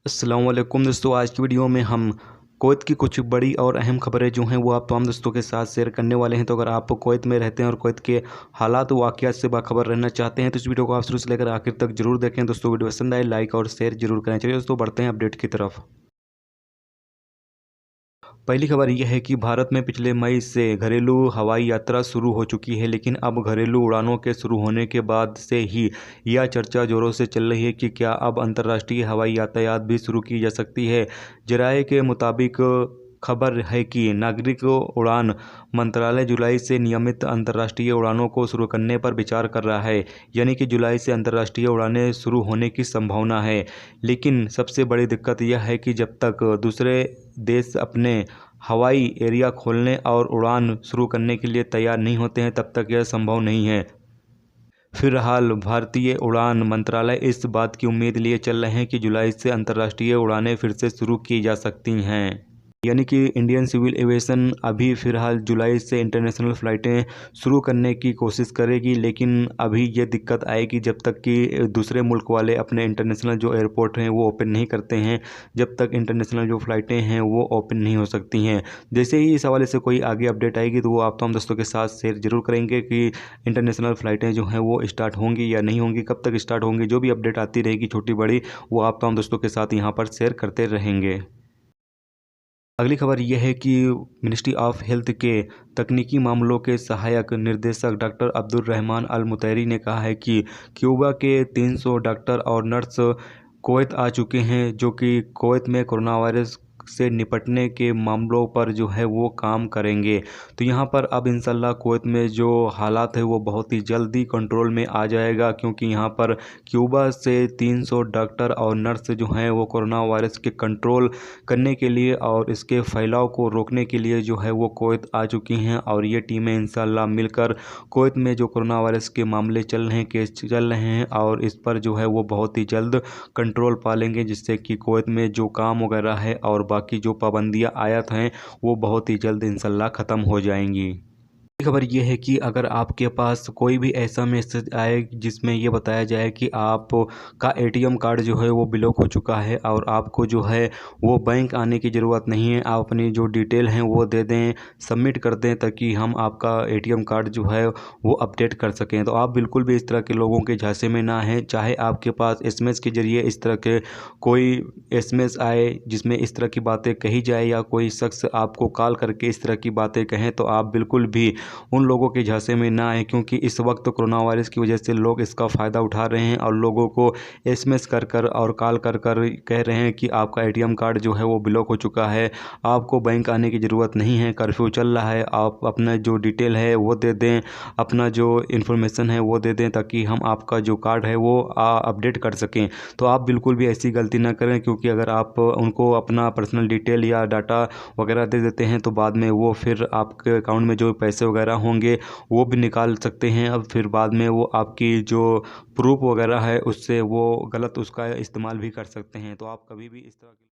अस्सलाम वालेकुम दोस्तों। आज की वीडियो में हम कुवैत की कुछ बड़ी और अहम खबरें जो हैं वो आप तमाम दोस्तों के साथ शेयर करने वाले हैं। तो अगर आप कुवैत में रहते हैं और कुवैत के हालात वाक़ियात से बाखबर रहना चाहते हैं तो इस वीडियो को आप शुरू से लेकर आखिर तक जरूर देखें। दोस्तों वीडियो पसंद आए लाइक और शेयर जरूर करें। चलिए दोस्तों बढ़ते हैं अपडेट की तरफ। पहली खबर यह है कि भारत में पिछले मई से घरेलू हवाई यात्रा शुरू हो चुकी है, लेकिन अब घरेलू उड़ानों के शुरू होने के बाद से ही यह चर्चा जोरों से चल रही है कि क्या अब अंतर्राष्ट्रीय हवाई यातायात भी शुरू की जा सकती है। जराये के मुताबिक खबर है कि नागरिक उड़ान मंत्रालय जुलाई से नियमित अंतर्राष्ट्रीय उड़ानों को शुरू करने पर विचार कर रहा है, यानी कि जुलाई से अंतर्राष्ट्रीय उड़ानें शुरू होने की संभावना है। लेकिन सबसे बड़ी दिक्कत यह है कि जब तक दूसरे देश अपने हवाई एरिया खोलने और उड़ान शुरू करने के लिए तैयार नहीं होते हैं तब तक यह संभव नहीं है। फिलहाल भारतीय उड़ान मंत्रालय इस बात की उम्मीद लिए चल रहे हैं कि जुलाई से अंतर्राष्ट्रीय उड़ानें फिर से शुरू की जा सकती हैं, यानी कि इंडियन सिविल एविएशन अभी फ़िलहाल जुलाई से इंटरनेशनल फ़्लाइटें शुरू करने की कोशिश करेगी। लेकिन अभी ये दिक्कत आएगी जब तक कि दूसरे मुल्क वाले अपने इंटरनेशनल जो एयरपोर्ट हैं वो ओपन नहीं करते हैं, जब तक इंटरनेशनल जो फ़्लाइटें हैं वो ओपन नहीं हो सकती हैं। जैसे ही इस हवाले से कोई आगे अपडेट आएगी तो वो आप तमाम दोस्तों के साथ शेयर ज़रूर करेंगे कि इंटरनेशनल फ़्लाइटें जो हैं वो स्टार्ट होंगी या नहीं होंगी, कब तक स्टार्ट होंगी। जो भी अपडेट आती रहेगी छोटी बड़ी वो आप तमाम दोस्तों के साथ यहाँ पर शेयर करते रहेंगे। अगली खबर यह है कि मिनिस्ट्री ऑफ हेल्थ के तकनीकी मामलों के सहायक निर्देशक डॉक्टर अब्दुल रहमान अल मुतैरी ने कहा है कि क्यूबा के 300 डॉक्टर और नर्स कुवैत आ चुके हैं, जो कि कुवैत में कोरोना वायरस से निपटने के मामलों पर जो है वो काम करेंगे। तो यहाँ पर अब इंशाल्लाह कुवैत में जो हालात है वो बहुत ही जल्दी कंट्रोल में आ जाएगा, क्योंकि यहाँ पर क्यूबा से 300 डॉक्टर और नर्स जो हैं वो कोरोना वायरस के कंट्रोल करने के लिए और इसके फैलाव को रोकने के लिए जो है वो कुवैत आ चुकी हैं। और ये टीमें इंशाल्लाह मिलकर कुवैत में जो कोरोना वायरस के मामले चल रहे हैं, केस चल रहे हैं, और इस पर जो है वो बहुत ही जल्द कंट्रोल पा लेंगे, जिससे कि कुवैत में जो काम वगैरह है और बाकी जो पाबंदियाँ आयत हैं वो बहुत ही जल्द इंशाल्लाह ख़त्म हो जाएंगी। खबर यह है कि अगर आपके पास कोई भी ऐसा मैसेज आए जिसमें ये बताया जाए कि आप का एटीएम कार्ड जो है वो ब्लॉक हो चुका है और आपको जो है वो बैंक आने की ज़रूरत नहीं है, आप अपनी जो डिटेल हैं वो दे दें, सबमिट कर दें, ताकि हम आपका एटीएम कार्ड जो है वो अपडेट कर सकें। तो आप बिल्कुल भी इस तरह के लोगों के झांसे में ना हैं। चाहे आपके पास एसएमएस के ज़रिए इस तरह के कोई एसएमएस आए जिसमें इस तरह की बातें कही जाए, या कोई शख्स आपको कॉल करके इस तरह की बातें कहें, तो आप बिल्कुल भी उन लोगों के झांसे में ना आए, क्योंकि इस वक्त कोरोना वायरस की वजह से लोग इसका फ़ायदा उठा रहे हैं और लोगों को एसएमएस कर कर और कॉल कर कर कह रहे हैं कि आपका एटीएम कार्ड जो है वो ब्लॉक हो चुका है, आपको बैंक आने की ज़रूरत नहीं है, कर्फ्यू चल रहा है, आप अपना जो डिटेल है वो दे दें, अपना जो इन्फॉर्मेशन है वो दे दें, ताकि हम आपका जो कार्ड है वो अपडेट कर सकें। तो आप बिल्कुल भी ऐसी गलती ना करें, क्योंकि अगर आप उनको अपना पर्सनल डिटेल या डाटा वगैरह दे देते हैं तो बाद में वो फिर आपके अकाउंट में जो पैसे वगैरह होंगे वो भी निकाल सकते हैं। अब फिर बाद में वो आपकी जो प्रूफ वगैरह है उससे वो गलत उसका इस्तेमाल भी कर सकते हैं। तो आप कभी भी इस तरह की